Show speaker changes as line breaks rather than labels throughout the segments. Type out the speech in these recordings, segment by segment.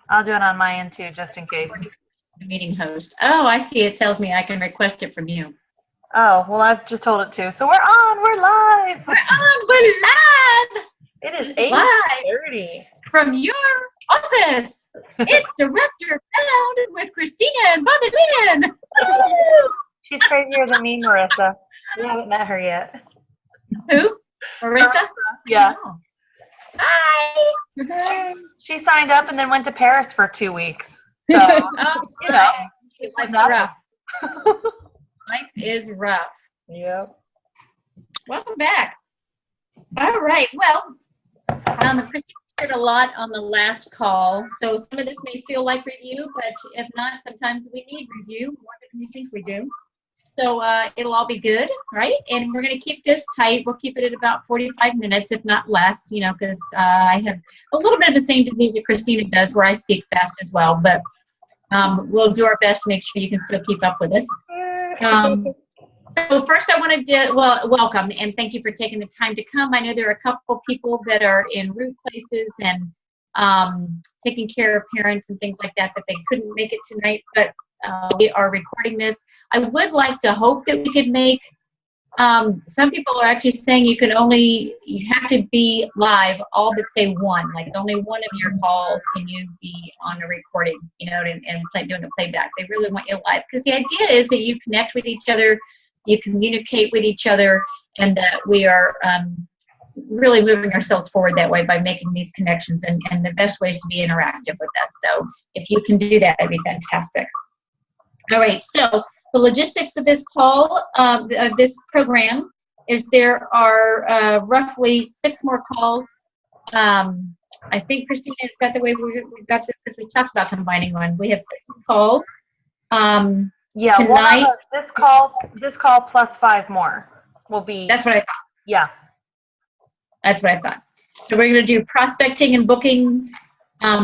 I'll do it on my end too, just in case.
The meeting host. Oh, I see. It tells me I can request it from you.
Oh, well, I've just told it to. So we're on. We're live.
We're live.
It is 8:30.
From your office. It's Director Found with Christina and Bobby Lynn.
She's crazier than me, Marissa. We haven't met her yet.
Who? Marissa?
Yeah.
Oh. Hi.
She signed up and then went to Paris for 2 weeks. So, you know.
Life's rough. Life is rough.
Yep.
Welcome back. All right. Well, Christina shared a lot on the last call, so some of this may feel like review, but if not, sometimes we need review more than we think we do. So it'll all be good, right? And we're going to keep this tight. We'll keep it at about 45 minutes, if not less, you know, because I have a little bit of the same disease that Christina does, where I speak fast as well. But we'll do our best to make sure you can still keep up with us. So first I wanted to, welcome and thank you for taking the time to come. I know there are a couple people that are in route places and taking care of parents and things like that they couldn't make it tonight, but we are recording this. I would like to hope that we could make, some people are actually saying you have to be live all but say one, like only one of your calls can you be on a recording, you know, and doing a playback. They really want you live because the idea is that you connect with each other, you communicate with each other, and that we are really moving ourselves forward that way by making these connections, and the best ways to be interactive with us. So if you can do that, that'd be fantastic. All right, so the logistics of this call, of this program, is there are roughly 6 more calls. I think Christina has got the way we've got this because we talked about combining one. We have 6 calls.
Yeah,
tonight.
This call plus 5 more will be.
That's what I thought.
Yeah.
That's what I thought. So we're going to do prospecting and bookings,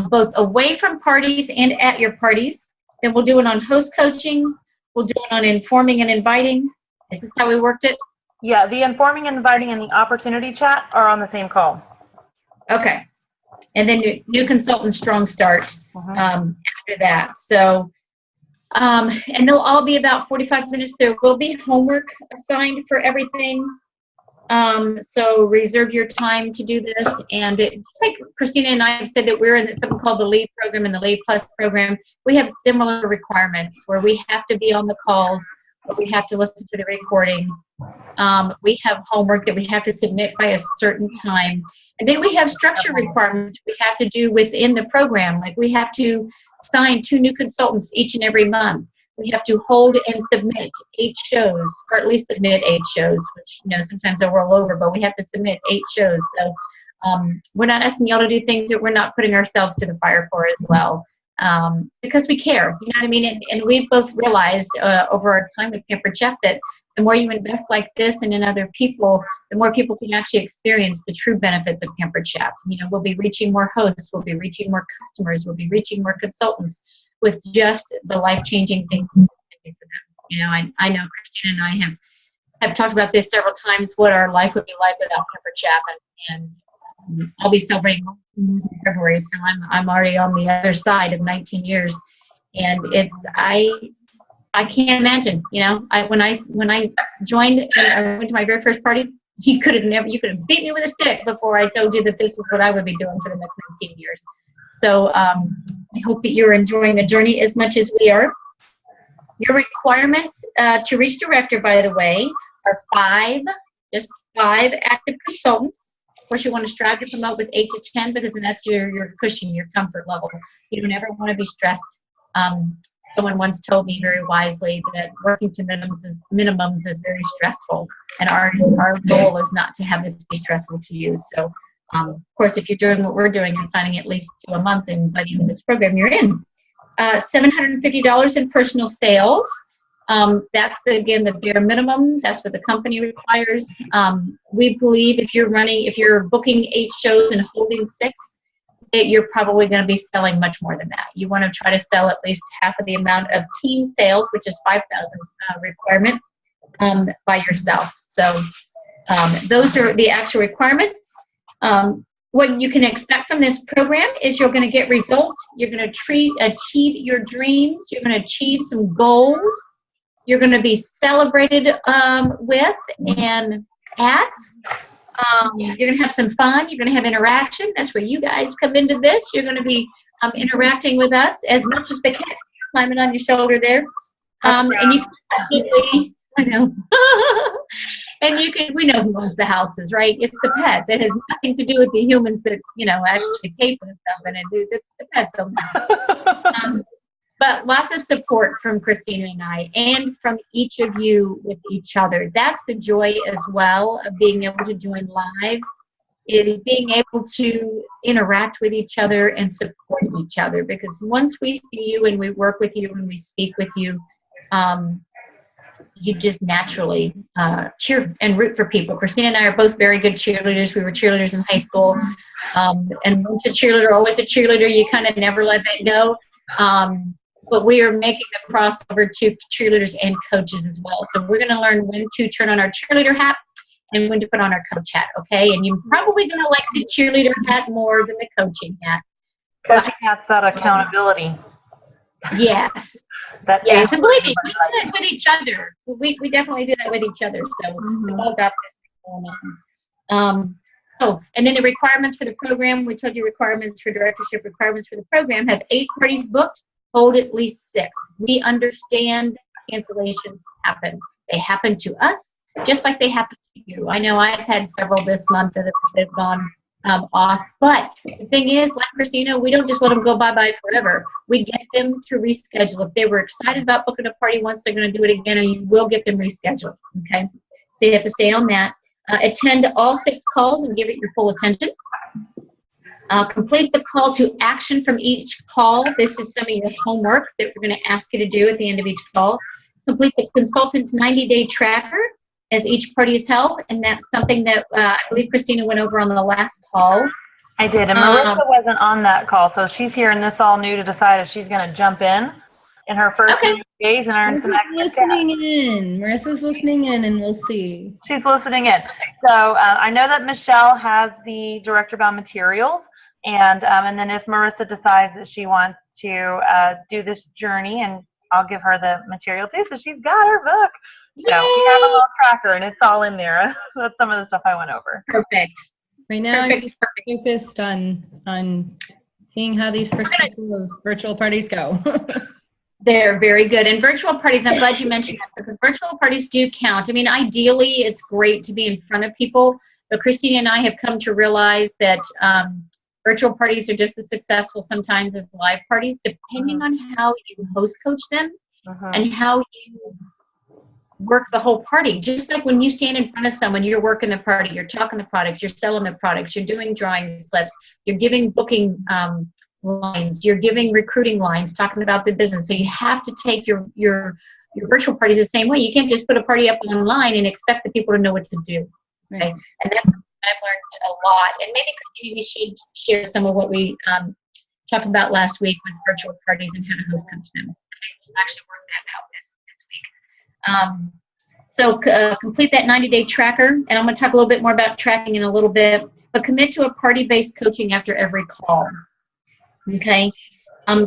both away from parties and at your parties. Then we'll do it on host coaching. We'll do it on informing and inviting. Is this how we worked it?
Yeah, the informing and inviting and the opportunity chat are on the same call.
Okay. And then new consultant strong start after that. So, and they'll all be about 45 minutes. There will be homework assigned for everything. So reserve your time to do this. And just like Christina and I have said that we're in something called the LEAD program and the LEAD Plus program, we have similar requirements where we have to be on the calls, but we have to listen to the recording. We have homework that we have to submit by a certain time. And then we have structure requirements we have to do within the program. Like we have to sign 2 new consultants each and every month. We have to hold and submit 8 shows, or at least submit 8 shows, which, you know, sometimes they'll roll over, but we have to submit 8 shows. So we're not asking y'all to do things that we're not putting ourselves to the fire for as well, because we care, you know what I mean? And we've both realized over our time with Pampered Chef that the more you invest like this and in other people, the more people can actually experience the true benefits of Pampered Chef. You know, we'll be reaching more hosts, we'll be reaching more customers, we'll be reaching more consultants with just the life-changing things we can do for them. You know, I know Christina and I have talked about this several times, what our life would be like without Pampered Chef, and I'll be celebrating in February, so I'm already on the other side of 19 years, and it's I can't imagine. You know, when I joined and I went to my very first party, you could have beat me with a stick before I told you that this is what I would be doing for the next 19 years. So I hope that you're enjoying the journey as much as we are. Your requirements to reach director, by the way, are just 5 active consultants. Of course, you want to strive to promote with 8 to 10 because then that's your cushion, your comfort level. You don't ever want to be stressed. Someone once told me very wisely that working to minimums is very stressful, and our goal is not to have this be stressful to you. So, of course, if you're doing what we're doing and signing at least 2 a month, and by the end of this program, you're in. $750 in personal sales. That's again the bare minimum. That's what the company requires. We believe if you're booking 8 shows and holding 6, you're probably going to be selling much more than that. You want to try to sell at least half of the amount of team sales, which is 5,000 requirement, by yourself. So those are the actual requirements. what you can expect from this program is you're going to get results. You're going to achieve your dreams. You're going to achieve some goals. You're going to be celebrated with and at. You're going to have some fun. You're going to have interaction. That's where you guys come into this. You're going to be interacting with us as much as the cat climbing on your shoulder there. And you can definitely, I know. And we know who owns the houses, right? It's the pets. It has nothing to do with the humans that, actually pay for the stuff, and the pets own them. But lots of support from Christina and I, and from each of you with each other. That's the joy as well of being able to join live. It is being able to interact with each other and support each other, because once we see you and we work with you and we speak with you, you just naturally cheer and root for people. Christina and I are both very good cheerleaders. We were cheerleaders in high school. And once a cheerleader, always a cheerleader. You kind of never let that go. But we are making the crossover to cheerleaders and coaches as well. So we're going to learn when to turn on our cheerleader hat and when to put on our coach hat, okay? And you're probably going to like the cheerleader hat more than the coaching hat.
Coaching hat's that accountability.
Yes. Yes, and believe me, we do that with each other. We definitely do that with each other. So we've all got this going on. And then the requirements for the program, we told you requirements for directorship, requirements for the program, have 8 parties booked, hold at least 6. We understand cancellations happen. They happen to us just like they happen to you. I know I've had several this month that have gone off. But the thing is, like Christina, we don't just let them go bye-bye forever. We get them to reschedule. If they were excited about booking a party once, they're going to do it again, and you will get them rescheduled, okay? So you have to stay on that. Attend all 6 calls and give it your full attention. Complete the call to action from each call. This is some of your homework that we're going to ask you to do at the end of each call. Complete the consultant's 90-day tracker as each party is held, and that's something that I believe Christina went over on the last call.
I did, and Marissa wasn't on that call, so she's hearing this all new to decide if she's going to jump in her first few days and earn some extra
Marissa's listening in, and we'll see.
She's listening in. So I know that Michelle has the director bound materials, and then if Marissa decides that she wants to do this journey, and I'll give her the material too, so she's got her book. So we have a little tracker, and it's all in there. That's some of the stuff I went over.
Perfect.
Right now, I'm focused on seeing how these first couple of virtual parties go.
They're very good. And virtual parties, I'm glad you mentioned that, because virtual parties do count. I mean, ideally, it's great to be in front of people, but Christina and I have come to realize that virtual parties are just as successful sometimes as live parties, depending on how you host coach them and how you work the whole party. Just like when you stand in front of someone, you're working the party, you're talking the products, you're selling the products, you're doing drawing slips, you're giving booking lines, you're giving recruiting lines, talking about the business. So you have to take your virtual parties the same way. You can't just put a party up online and expect the people to know what to do. Okay, and that's something I've learned a lot. And maybe Christina, we should share some of what we talked about last week with virtual parties and how to host coach them. We'll actually work that out this week. So complete that 90-day tracker, and I'm going to talk a little bit more about tracking in a little bit, but commit to a party-based coaching after every call. Okay,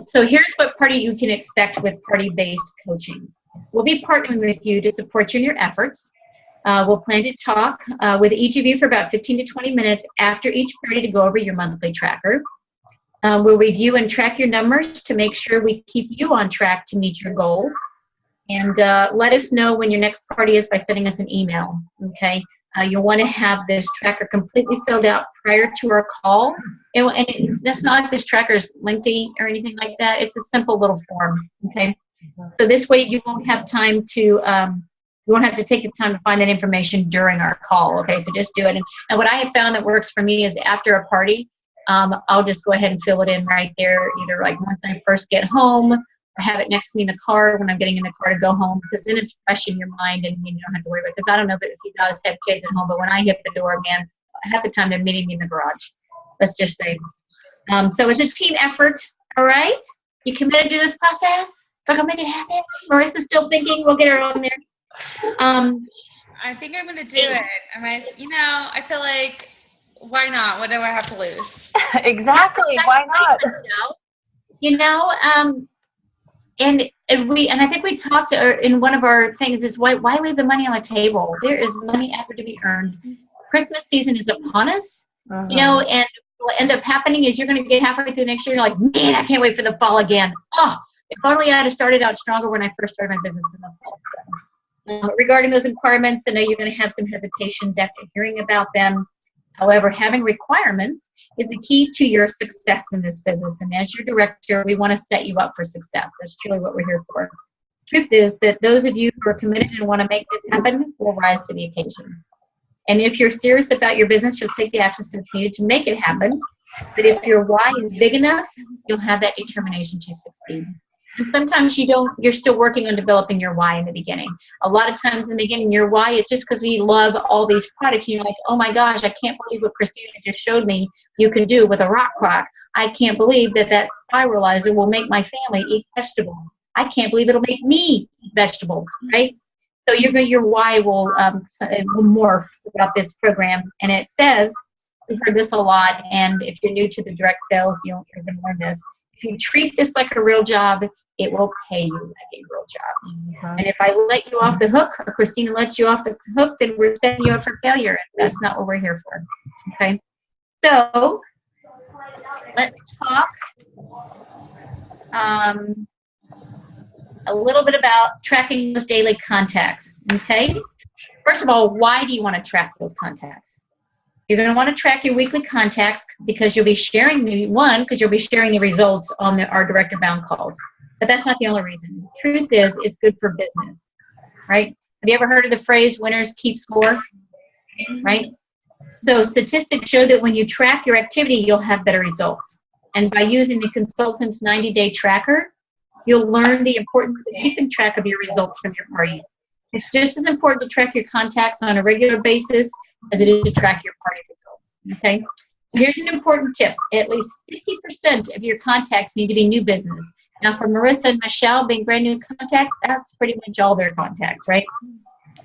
so here's what party you can expect with party-based coaching. We'll be partnering with you to support you in your efforts. We'll plan to talk with each of you for about 15 to 20 minutes after each party to go over your monthly tracker. We'll review and track your numbers to make sure we keep you on track to meet your goal. And let us know when your next party is by sending us an email, okay? You'll want to have this tracker completely filled out prior to our call. That's not like this tracker is lengthy or anything like that. It's a simple little form, okay? So this way you won't have time to, you won't have to take the time to find that information during our call, okay? So just do it. And what I have found that works for me is after a party, I'll just go ahead and fill it in right there, either like once I first get home, or have it next to me in the car when I'm getting in the car to go home, because then it's fresh in your mind and you don't have to worry about it. Because I don't know if you guys have kids at home, but when I hit the door, man, half the time they're meeting me in the garage. Let's just say. So it's a team effort, all right? You committed to this process? We're going to make it happen? Marissa's still thinking. We'll get her on there.
I think I'm going to do it. I feel like why not? What do I have to lose?
Exactly. Why not?
And I think we talked in one of our things is why leave the money on the table? There is money ever to be earned. Christmas season is upon us, and what will end up happening is you're going to get halfway through next year, you're like, man, I can't wait for the fall again. Oh, if only I had started out stronger when I first started my business in the fall. So, regarding those requirements, I know you're going to have some hesitations after hearing about them. However, having requirements is the key to your success in this business. And as your director, we want to set you up for success. That's truly what we're here for. Truth is that those of you who are committed and want to make this happen will rise to the occasion. And if you're serious about your business, you'll take the action steps needed to make it happen. But if your why is big enough, you'll have that determination to succeed. And sometimes you're still working on developing your why in the beginning. A lot of times in the beginning, your why is just because you love all these products. You're like, oh my gosh, I can't believe what Christina just showed me you can do with a rock clock. I can't believe that spiralizer will make my family eat vegetables. I can't believe it'll make me eat vegetables, right? So your why will morph throughout this program. And it says, we've heard this a lot, and if you're new to the direct sales, you're going to learn this. If you treat this like a real job, it will pay you like a real job. And if I let you off the hook, or Christina lets you off the hook, then we're setting you up for failure. That's not what we're here for. Okay? So let's talk a little bit about tracking those daily contacts. Okay? First of all, why do you want to track those contacts? You're going to want to track your weekly contacts because you'll be sharing the results on our director bound calls. But that's not the only reason. Truth is, it's good for business, right? Have you ever heard of the phrase, winners keep score, right? So statistics show that when you track your activity, you'll have better results. And by using the consultant's 90-day tracker, you'll learn the importance of keeping track of your results from your parties. It's just as important to track your contacts on a regular basis as it is to track your party results, okay? So here's an important tip. At least 50% of your contacts need to be new business. Now, for Marissa and Michelle being brand new contacts, that's pretty much all their contacts, right?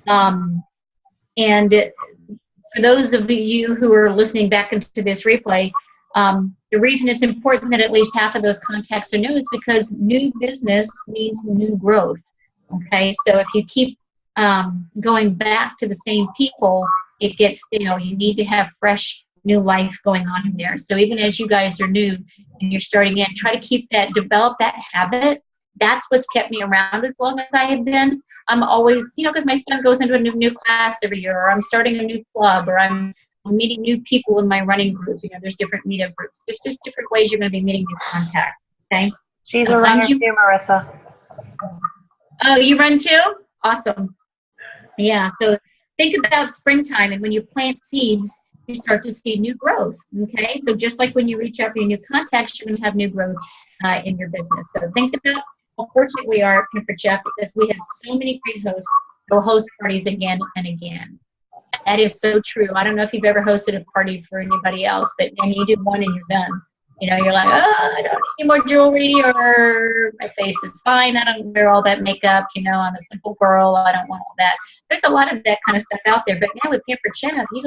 And for those of you who are listening back into this replay, the reason it's important that at least half of those contacts are new is because new business means new growth, okay? So if you keep going back to the same people, it gets stale. You need to have fresh new life going on in there. So even as you guys are new and you're starting in, try to develop that habit. That's what's kept me around as long as I have been. I'm always, because my son goes into a new class every year, or I'm starting a new club, or I'm meeting new people in my running group. There's different meetup groups. There's just different ways you're going to be meeting new contacts, okay?
She's a runner too, Marissa.
Oh, you run too? Awesome. Yeah, so think about springtime, and when you plant seeds, you start to see new growth, okay? So just like when you reach out for your new contacts, you're going to have new growth in your business. So think about how fortunate we are at Pampered Chef because we have so many great hosts who will host parties again and again. That is so true. I don't know if you've ever hosted a party for anybody else, but then you do one and you're done. You're like, oh, I don't need any more jewelry, or my face is fine. I don't wear all that makeup. I'm a simple girl. I don't want all that. There's a lot of that kind of stuff out there. But now with Pampered Chef, you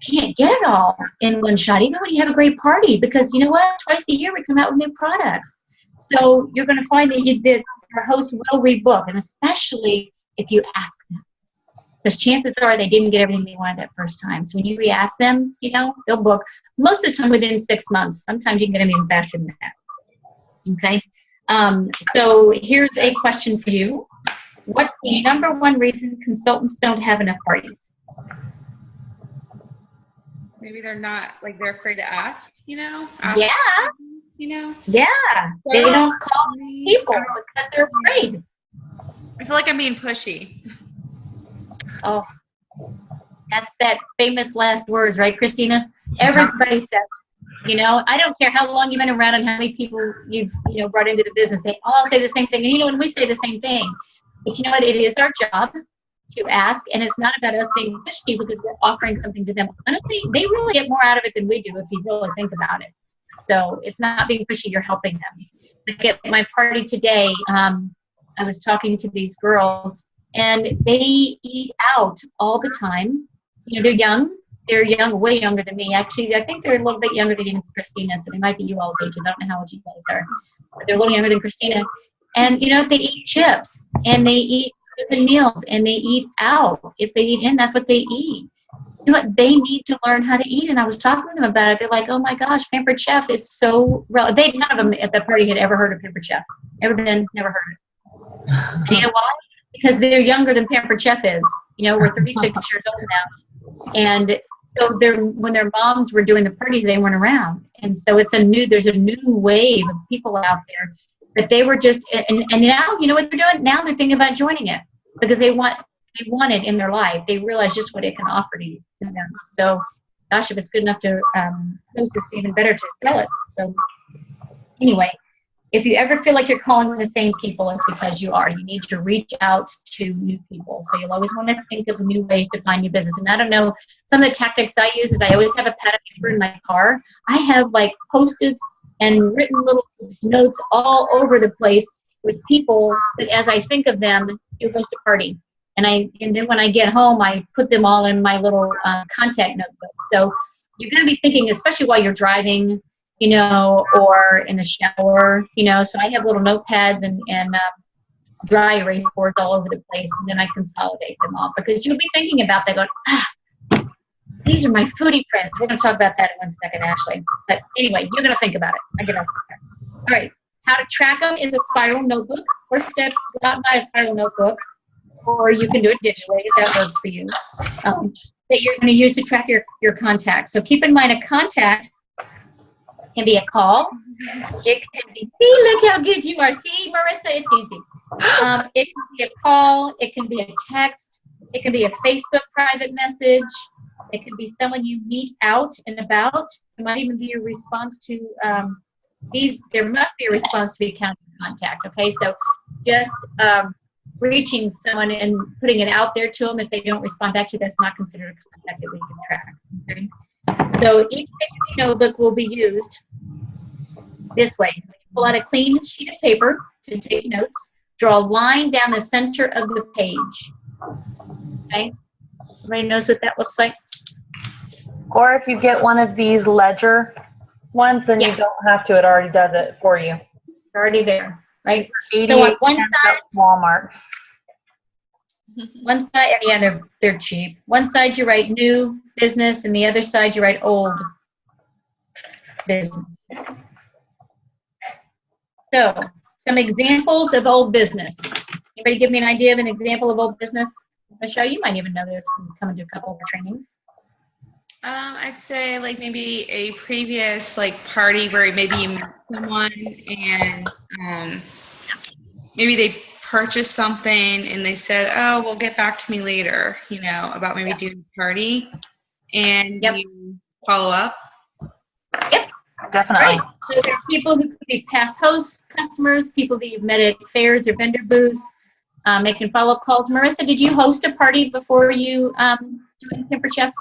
can't get it all in one shot, even when you have a great party, because you know what? Twice a year we come out with new products. So you're going to find that your host will rebook, and especially if you ask them. Because chances are they didn't get everything they wanted that first time. So when you re-ask them, they'll book most of the time within 6 months. Sometimes you can get them even faster than that. Okay? So here's a question for you. What's the number one reason consultants don't have enough parties?
Maybe they're not, they're afraid to ask,
Yeah.
Yeah.
They don't call people because they're afraid.
I feel like I'm being pushy.
Oh, that's that famous last words, right, Christina? Everybody says, I don't care how long you've been around and how many people you've, brought into the business. They all say the same thing. And when we say the same thing, but you know what? It is our job to ask, and it's not about us being pushy because we're offering something to them. Honestly, they really get more out of it than we do if you really think about it. So it's not being pushy. You're helping them. Like at my party today, I was talking to these girls, and they eat out all the time. They're young, they're young, way younger than me. Actually, I think they're a little bit younger than Christina, so they might be you all's ages. I don't know how old you guys are, but they're a little younger than Christina. And you know, they eat chips and they eat frozen meals and they eat out. If they eat in, that's what they eat. You know what? They need to learn how to eat. And I was talking to them about it. They're like, "Oh my gosh, Pampered Chef is so relevant." None of them at the party had ever heard of Pampered Chef. Never heard it. And you know why? Because they're younger than Pampered Chef is. You know, we're 36 years old now. And so when their moms were doing the parties, they weren't around. And so there's a new wave of people out there that they were just, and now, you know what they're doing? Now they're thinking about joining it because they want it in their life. They realize just what it can offer to them. So, gosh, if it's good enough to post, it's even better to sell it. So, anyway, if you ever feel like you're calling the same people, it's because you are. You need to reach out to new people. So you'll always want to think of new ways to find new business. And I don't know, some of the tactics I use is I always have a pad of paper in my car. I have like Post-its and written little notes all over the place with people that as I think of them, you host a party. And then when I get home, I put them all in my little contact notebook. So you're going to be thinking, especially while you're driving, you know, or in the shower, you know, so I have little notepads and dry erase boards all over the place, and then I consolidate them all because you'll be thinking about that going, these are my foodie friends. We're going to talk about that in 1 second, Ashley. But anyway, you're going to think about it. I get off there. All right. How to track them is a spiral notebook. First step is go out and buy a spiral notebook, or you can do it digitally if that works for you, that you're going to use to track your contacts. So keep in mind a contact can be a call. It can be, see, look how good you are. See, Marissa, it's easy. It can be a call. It can be a text. It can be a Facebook private message. It can be someone you meet out and about. It might even be a response to there must be a response to be counted contact. Okay, so just reaching someone and putting it out there to them. If they don't respond back to you, that's not considered a contact that we can track. Okay? So each picture notebook will be used this way. Pull out a clean sheet of paper to take notes. Draw a line down the center of the page. Okay? Everybody knows what that looks like?
Or if you get one of these ledger ones, then you don't have to. It already does it for you.
It's already there, right? So on one side,
Walmart.
one side, yeah, they're cheap. One side you write new business, and the other side you write old business. So, some examples of old business. Anybody give me an idea of an example of old business? Michelle, you might even know this from coming to a couple of our trainings.
I'd say like maybe a previous like party where maybe you met someone and maybe they purchased something and they said, "Oh, we'll get back to me later," you know, about maybe doing a party, and you follow up.
Yep,
Definitely.
Right. So there are people who could be past hosts, customers, people that you've met at fairs or vendor booths, making follow-up calls. Marissa, did you host a party before you joined Pampered Chef?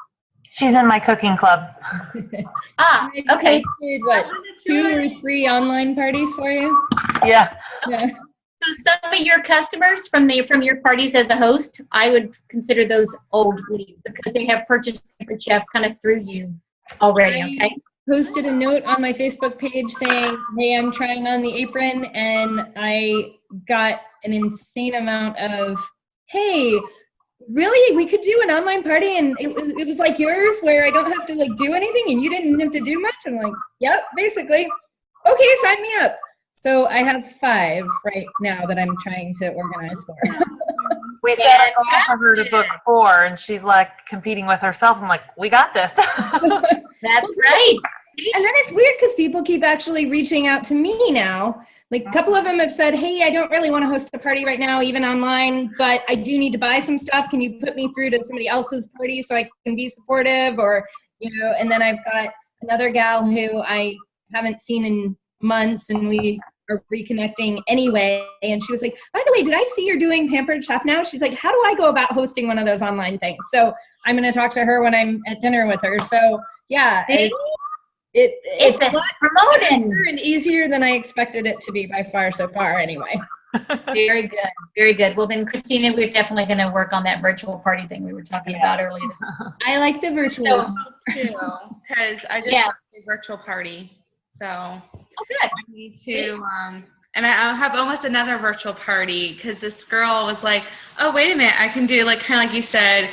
She's in my cooking club.
Okay.
I did what, 2 or 3 online parties for you?
Yeah.
Yeah.
So some of your customers from your parties as a host, I would consider those old leads because they have purchased Pampered Chef kind of through you already, okay?
Posted a note on my Facebook page saying, "Hey, I'm trying on the apron," and I got an insane amount of, "Hey, really? We could do an online party and it was like yours where I don't have to like do anything and you didn't have to do much?" I'm like, "Yep, basically." "Okay, sign me up." So I have 5 right now that I'm trying to organize for.
We set a goal for her to book 4, and she's like competing with herself. I'm like, we got this.
That's right.
And then it's weird because people keep actually reaching out to me now. Like a couple of them have said, "Hey, I don't really want to host a party right now, even online, but I do need to buy some stuff. Can you put me through to somebody else's party so I can be supportive?" Or, you know, and then I've got another gal who I haven't seen in months and we are reconnecting anyway. And she was like, "By the way, did I see you're doing Pampered Chef now?" She's like, "How do I go about hosting one of those online things?" So I'm going to talk to her when I'm at dinner with her. So yeah, it's
promoting
and easier than I expected it to be by far so far anyway.
Very good. Very good. Well, then, Christina, we're definitely going to work on that virtual party thing we were talking about earlier.
I like the virtual.
Too, because I just want a virtual party. So
good.
I need to, and I have almost another virtual party because this girl was like, oh, wait a minute, I can do like kind of like you said,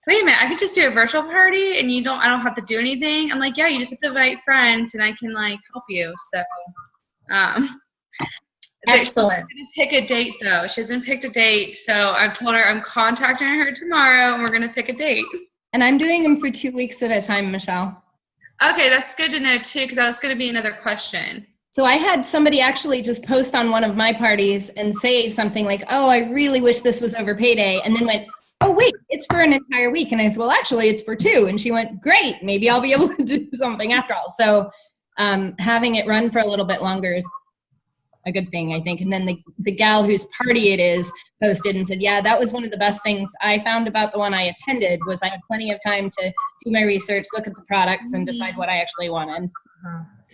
wait a minute, I can just do a virtual party and I don't have to do anything. I'm like, yeah, you just have to invite friends and I can like help you. So,
excellent.
She didn't pick a date though. She hasn't picked a date. So I've told her I'm contacting her tomorrow and we're going to pick a date.
And I'm doing them for 2 weeks at a time, Michelle.
Okay, that's good to know too, because that was going to be another question.
So I had somebody actually just post on one of my parties and say something like, oh, I really wish this was over payday. And then went, oh, wait, it's for an entire week. And I said, well, actually, it's for 2. And she went, great, maybe I'll be able to do something after all. So having it run for a little bit longer is a good thing, I think. And then the gal whose party it is posted and said, yeah, that was one of the best things I found about the one I attended was I had plenty of time to do my research, look at the products, and decide what I actually wanted.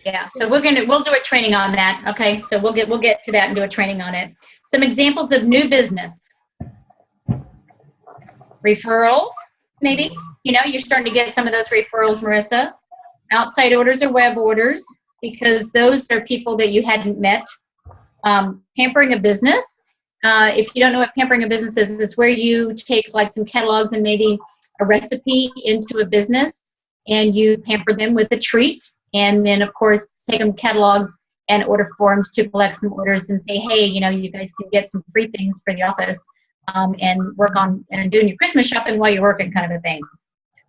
Yeah, so we'll do a training on that. Okay, so we'll get to that and do a training on it. Some examples of new business. Referrals, maybe. You're starting to get some of those referrals, Marissa. Outside orders or web orders, because those are people that you hadn't met. Pampering a business. If you don't know what pampering a business is, it's where you take like some catalogs and maybe a recipe into a business and you pamper them with a treat. And then, of course, take them catalogs and order forms to collect some orders and say, hey, you guys can get some free things for the office and work on and doing your Christmas shopping while you're working, kind of a thing.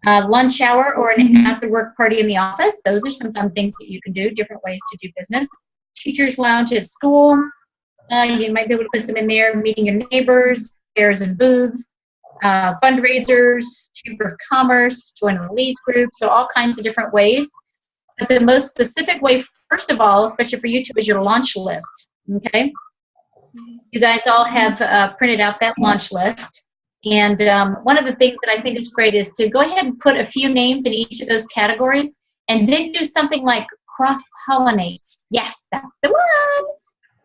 Lunch hour or an after-work party in the office. Those are some fun things that you can do, different ways to do business. Teacher's lounge at school. You might be able to put some in there. Meeting your neighbors, fairs and booths, fundraisers, Chamber of Commerce, join a leads group. So all kinds of different ways. But the most specific way, first of all, especially for you two, is your launch list. Okay? You guys all have printed out that launch list. And one of the things that I think is great is to go ahead and put a few names in each of those categories and then do something like cross-pollinate. Yes, that's the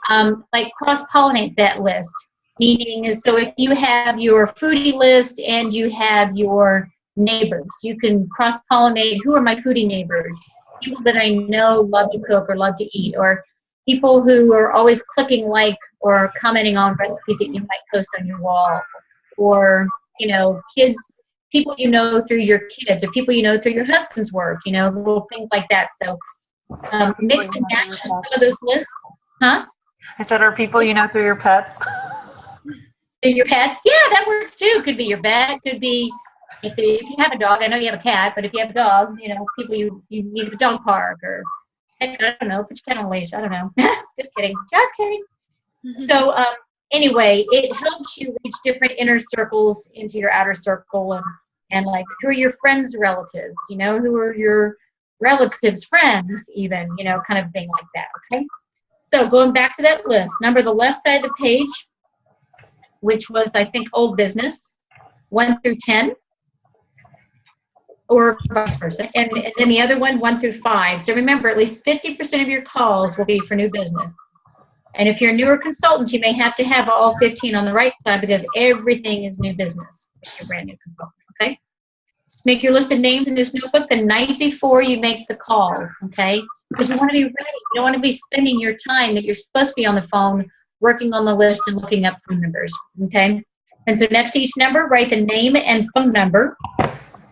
one. Like cross-pollinate that list. Meaning, so if you have your foodie list and you have your neighbors, you can cross-pollinate. Who are my foodie neighbors? People that I know love to cook or love to eat, or people who are always clicking like or commenting on recipes that you might post on your wall, or kids, people through your kids, or people through your husband's work, little things like that. So mix and match some of those lists. Huh?
I said, are people through your pets?
Through your pets? Yeah, that works too. Could be your vet. Could be if you have a dog. I know you have a cat, but if you have a dog, people you meet at the dog park, or I don't know, put your cat on a leash. I don't know. Just kidding. Just kidding. So anyway, it helps you reach different inner circles into your outer circle, and like who are your friends' relatives? Who are your relatives' friends? Even kind of thing like that. Okay. So going back to that list, number the left side of the page, which was I think old business, 1 through 10. Or vice versa. And then the other one, 1 through 5. So remember, at least 50% of your calls will be for new business. And if you're a newer consultant, you may have to have all 15 on the right side because everything is new business if you're a brand new consultant, okay? Make your list of names in this notebook the night before you make the calls, okay? Because you want to be ready. You don't want to be spending your time that you're supposed to be on the phone working on the list and looking up phone numbers, okay? And so next to each number, write the name and phone number.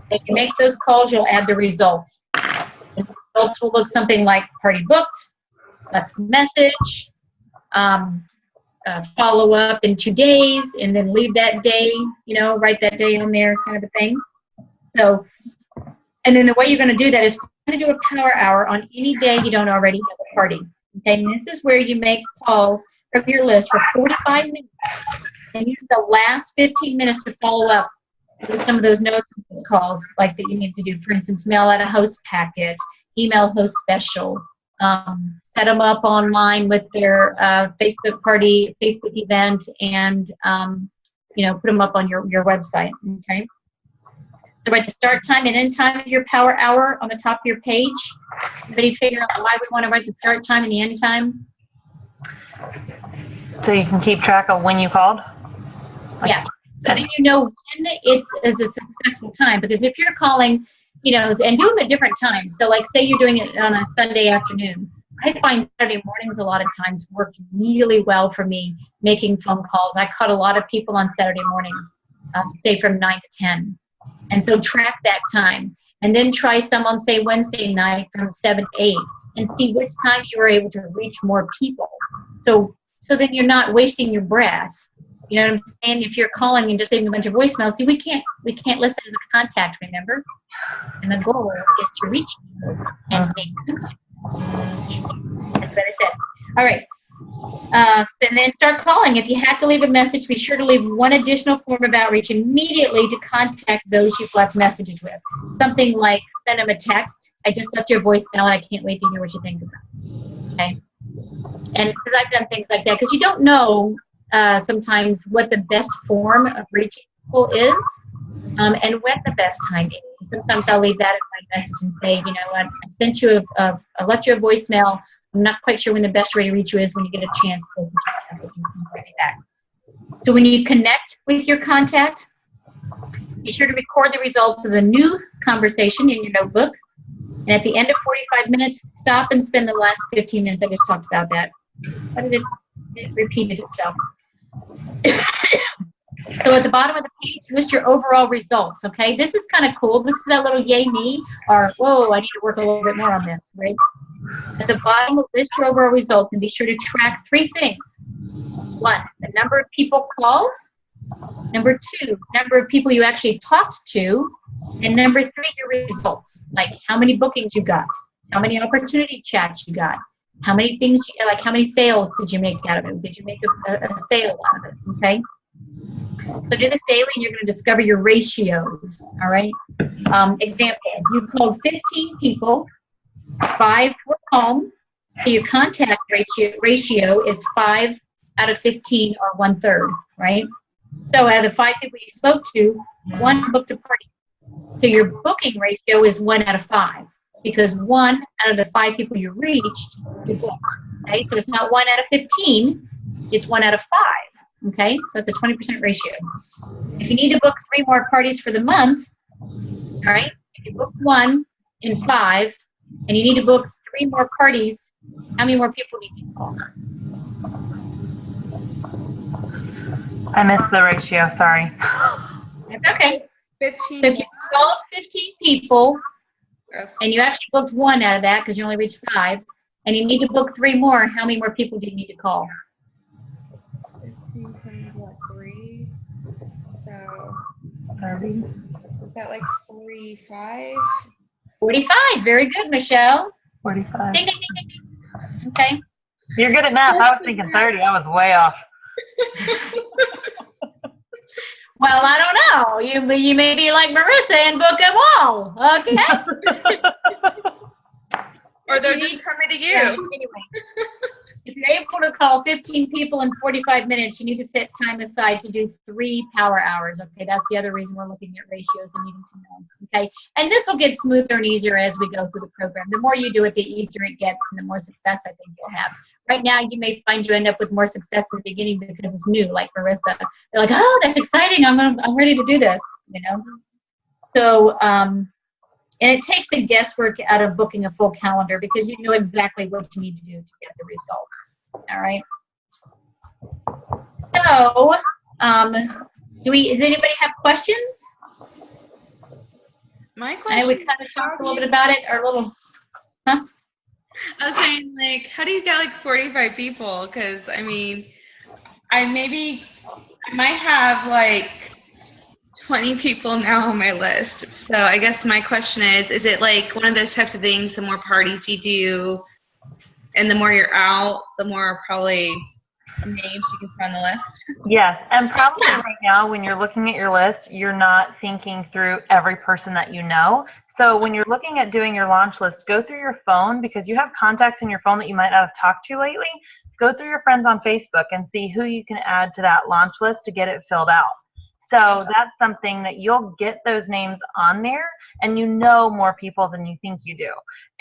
If you make those calls, you'll add the results. The results will look something like party booked, left message, follow up in 2 days, and then leave that day, write that day on there, kind of a thing. So, and then the way you're going to do that is you're going to do a power hour on any day you don't already have a party. Okay, and this is where you make calls from your list for 45 minutes and use the last 15 minutes to follow up with some of those notes and calls like that you need to do. For instance, mail out a host packet, email host special, set them up online with their Facebook party, Facebook event, and put them up on your website. Okay. So write the start time and end time of your power hour on the top of your page. Anybody figure out why we want to write the start time and the end time?
So you can keep track of when you called?
Yes. So then you know when it is a successful time. Because if you're calling, and do them at different times. So like say you're doing it on a Sunday afternoon. I find Saturday mornings a lot of times worked really well for me making phone calls. I caught a lot of people on Saturday mornings, say from 9 to 10. And so track that time. And then try someone, say Wednesday night from 7 to 8 and see which time you were able to reach more people. So then you're not wasting your breath. You know what I'm saying? If you're calling and just leaving a bunch of voicemails, see, we can't listen as a contact, remember? And the goal is to reach people and make contact. That's what I said. All right. And then start calling. If you have to leave a message, be sure to leave one additional form of outreach immediately to contact those you've left messages with. Something like send them a text. I just left your voicemail and I can't wait to hear what you think about it. Okay. And because I've done things like that, because you don't know sometimes what the best form of reaching people is, and when the best time is. And sometimes I'll leave that in my message and say, you know what, I left you a voicemail. I'm not quite sure when the best way to reach you is. When you get a chance to listen to the message and bring it back. So when you connect with your contact, be sure to record the results of the new conversation in your notebook. And at the end of 45 minutes, stop and spend the last 15 minutes. I just talked about that. But it repeated itself. So at the bottom of the page, list your overall results, okay? This is kind of cool. This is that little yay me, or whoa, I need to work a little bit more on this, right? At the bottom, list your overall results and be sure to track 3 things. 1, the number of people called. Number 2, number of people you actually talked to. And number 3, your results, like how many bookings you got, how many opportunity chats you got, how many things, like how many sales did you make out of it? Did you make a sale out of it, okay? So do this daily and you're going to discover your ratios, all right? Example, you called 15 people, 5 were home, so your contact ratio is 5 out of 15 or 1/3, right? So out of the 5 people you spoke to, 1 booked a party. So your booking ratio is 1 out of 5 because 1 out of the 5 people you reached, you booked, okay? So it's not 1 out of 15, it's 1 out of 5. Okay, so it's a 20% ratio. If you need to book 3 more parties for the month, all right, if you booked 1 in 5 and you need to book 3 more parties, how many more people do you need to call?
I missed the ratio, sorry.
That's okay.
15.
So if you called 15 people and you actually booked 1 out of that because you only reached 5, and you need to book 3 more, how many more people do you need to call?
15 times what, 3? So
30.
is that like 45?
45. Very good, Michelle.
45.
Ding, ding, ding, ding, ding. Okay.
You're good at math. I was thinking 30. I was way off.
Well, I don't know. You may be like Marissa and book them all. Okay.
Or they're just coming to you.
Yeah, anyway, if you're able to call 15 people in 45 minutes, you need to set time aside to do 3 power hours. Okay, that's the other reason we're looking at ratios and needing to know. Okay, and this will get smoother and easier as we go through the program. The more you do it, the easier it gets, and the more success I think you'll have. Right now, you may find you end up with more success in the beginning because it's new, like Marissa. They're like, oh, that's exciting. I'm ready to do this. You know. So, and it takes the guesswork out of booking a full calendar because you know exactly what you need to do to get the results. All right. So, does anybody have questions?
My
I know
question.
we kind of talked a little bit about it. Huh?
I was saying, like, how do you get like 45 people? Because I mean, I might have like 20 people now on my list. So I guess my question is it like one of those types of things, the more parties you do and the more you're out, the more probably names you can put on the list?
Yes, and probably right now when you're looking at your list, you're not thinking through every person that you know. So when you're looking at doing your launch list, go through your phone because you have contacts in your phone that you might not have talked to lately. Go through your friends on Facebook and see who you can add to that launch list to get it filled out. So that's something that you'll get those names on there, and you know more people than you think you do.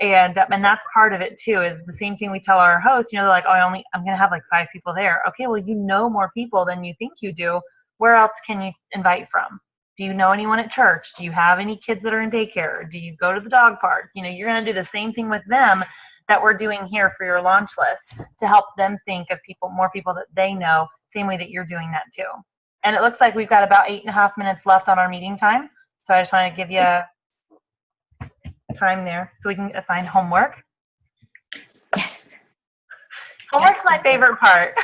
And that's part of it too, is the same thing we tell our hosts. They're like, oh, I'm going to have like 5 people there. Okay, well, you know more people than you think you do. Where else can you invite from? Do you know anyone at church? Do you have any kids that are in daycare? Do you go to the dog park? You're going to do the same thing with them that we're doing here for your launch list, to help them think of more people that they know, same way that you're doing that too. And it looks like we've got about 8.5 minutes left on our meeting time. So I just want to give you time there so we can assign homework.
Yes.
Homework's my favorite part.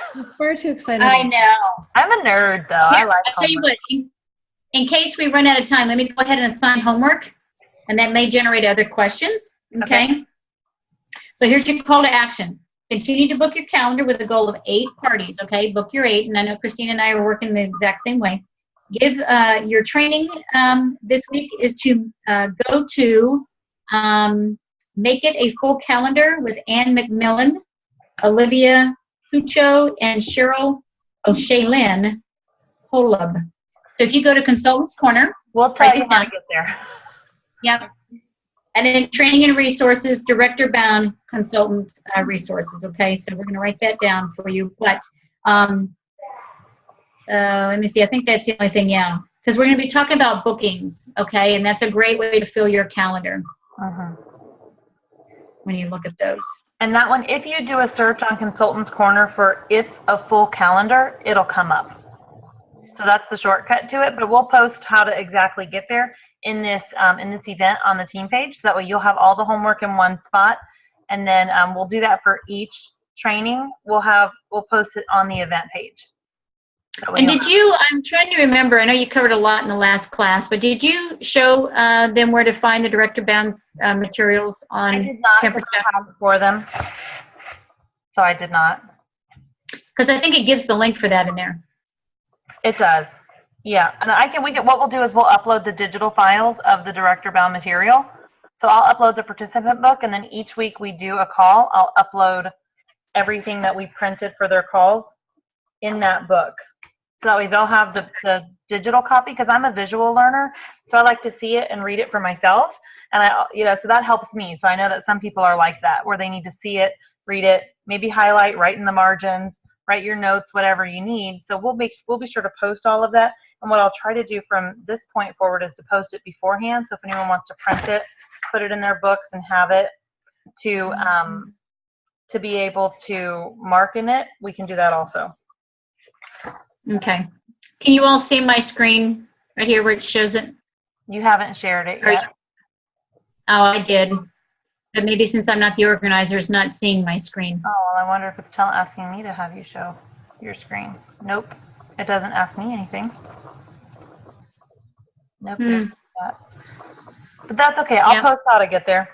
We're too excited.
I know.
I'm a nerd, though.
Here,
I like
I'll tell you
homework.
what, in case we run out of time, let me go ahead and assign homework, and that may generate other questions, okay? So here's your call to action. Continue to book your calendar with a goal of 8 parties, okay? Book your 8, and I know Christine and I are working the exact same way. Give your training this week is to go to Make It a Full Calendar with Ann McMillan, Olivia Pucho, and Cheryl O'Shaylin Holub. So if you go to Consultants Corner,
We'll tell you how to get there.
Yep. And then training and resources, director bound consultant resources. Okay, so we're going to write that down for you. But let me see. I think that's the only thing. Yeah, because we're going to be talking about bookings. Okay, and that's a great way to fill your calendar when you look at those.
And that one, if you do a search on Consultants Corner for "It's a Full Calendar," it'll come up. So that's the shortcut to it. But we'll post how to exactly get there in this event on the team page, so that way you'll have all the homework in one spot. And then we'll do that for each training. We'll post it on the event page.
And I'm trying to remember, I know you covered a lot in the last class, but did you show them where to find the director bound materials on?
I did not, because I have it for them. So I did not.
Because I think it gives the link for that in there.
It does. Yeah, and what we'll do is we'll upload the digital files of the director bound material. So I'll upload the participant book, and then each week we do a call. I'll upload everything that we printed for their calls in that book. So that way they'll have the digital copy, because I'm a visual learner, so I like to see it and read it for myself. And so that helps me. So I know that some people are like that, where they need to see it, read it, maybe highlight, write in the margins, write your notes, whatever you need. So we'll be sure to post all of that. And what I'll try to do from this point forward is to post it beforehand. So if anyone wants to print it, put it in their books and have it to be able to mark in it, we can do that also.
Okay. Can you all see my screen right here where it shows it?
You haven't shared it yet.
Oh, I did. But maybe since I'm not the organizer, it's not seeing my screen.
Oh, well, I wonder if it's asking me to have you show your screen. Nope. It doesn't ask me anything. Nope. It doesn't do that. But that's okay. I'll post how to get there.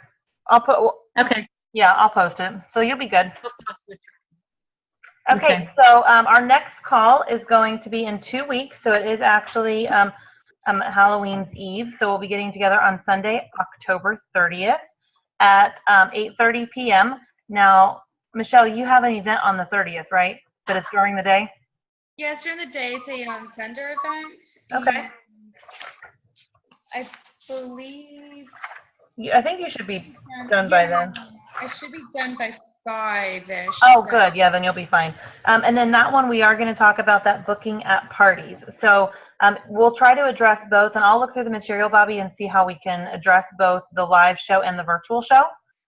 Okay.
Yeah, I'll post it. So you'll be good. Okay, so our next call is going to be in 2 weeks. So it is actually Halloween's Eve. So we'll be getting together on Sunday, October 30th at 8:30 p.m. Now, Michelle, you have an event on the 30th, right? But it's during the day?
Yeah, it's during the day. It's a vendor event.
Okay.
I believe.
I think you should be done by then.
I should be done by 5-ish.
Oh, good. Yeah, then you'll be fine. And then that one, we are going to talk about that booking at parties. So we'll try to address both, and I'll look through the material, Bobby, and see how we can address both the live show and the virtual show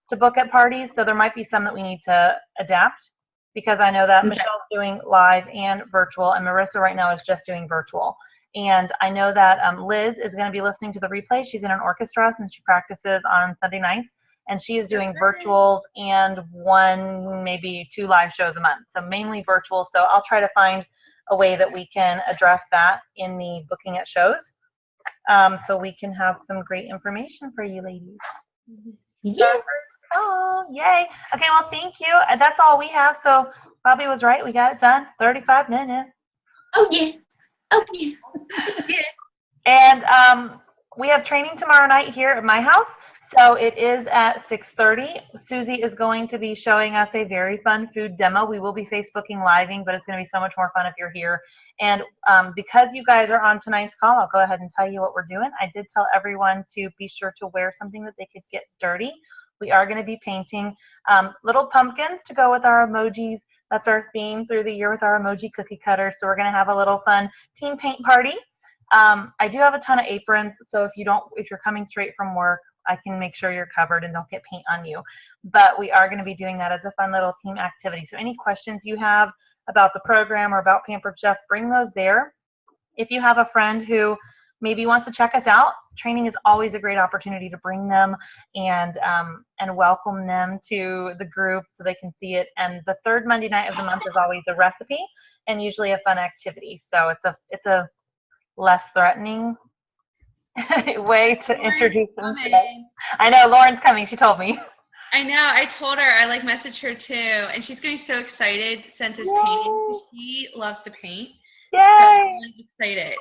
to book at parties. So there might be some that we need to adapt, because I know that Michelle's doing live and virtual, and Marissa right now is just doing virtual. And I know that Liz is going to be listening to the replay. She's in an orchestra, and she practices on Sunday nights. And she is doing virtuals and 1, maybe 2 live shows a month. So mainly virtual. So I'll try to find a way that we can address that in the booking at shows. So we can have some great information for you ladies.
Yes.
Oh, yay. Okay, well, thank you. That's all we have. So Bobby was right. We got it done. 35 minutes.
Oh, yeah. Oh, yeah.
And we have training tomorrow night here at my house. So it is at 6:30. Susie is going to be showing us a very fun food demo. We will be Facebooking living, but it's going to be so much more fun if you're here. And because you guys are on tonight's call, I'll go ahead and tell you what we're doing. I did tell everyone to be sure to wear something that they could get dirty. We are going to be painting little pumpkins to go with our emojis. That's our theme through the year with our emoji cookie cutters. So we're going to have a little fun team paint party. I do have a ton of aprons, so if you're coming straight from work, I can make sure you're covered and don't get paint on you. But we are going to be doing that as a fun little team activity. So any questions you have about the program or about Pampered Chef, bring those there. If you have a friend who maybe wants to check us out, training is always a great opportunity to bring them and welcome them to the group so they can see it. And the third Monday night of the month is always a recipe and usually a fun activity. So it's a less threatening way to introduce them. I know Lauren's coming. She told me.
I know. I told her. I messaged her too, and she's gonna be so excited since it's painting. She loves to paint.
Yay!
So I'm excited.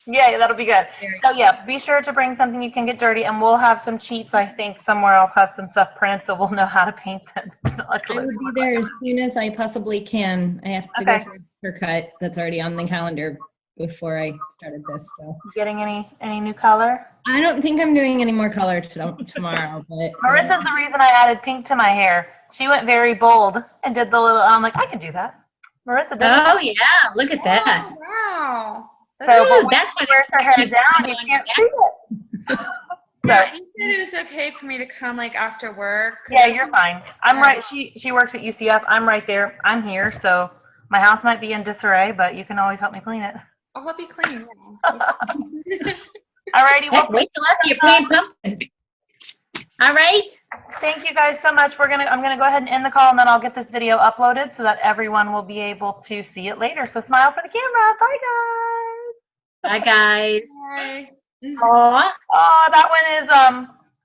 Yeah, that'll be good. So yeah, be sure to bring something you can get dirty, and we'll have some cheats. I think somewhere I'll have some stuff printed, so we'll know how to paint them.
I will be there as soon as I possibly can. I have to go for a haircut that's already on the calendar before I started this. So
getting any new color?
I don't think I'm doing any more color tomorrow. But
Marissa's the reason I added pink to my hair. She went very bold and did the little. I'm like, I can do that. Marissa did.
Oh yeah, look at that.
Oh, wow.
So
that's why
wears her hair down. You can't see it.
Yeah, you said it was okay for me to come after work.
Yeah, you're fine. I'm right. She works at UCF. I'm right there. I'm here, so my house might be in disarray, but you can always help me clean it.
I'll help you clean.
Alrighty. Well,
wait till after you paint pumpkins. All right.
Thank you guys so much. I'm gonna go ahead and end the call, and then I'll get this video uploaded so that everyone will be able to see it later. So smile for the camera. Bye, guys.
Bye, guys.
Bye.
Oh, that one is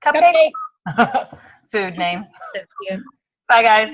cupcake.
Cupcake.
Food name.
So cute.
Bye, guys.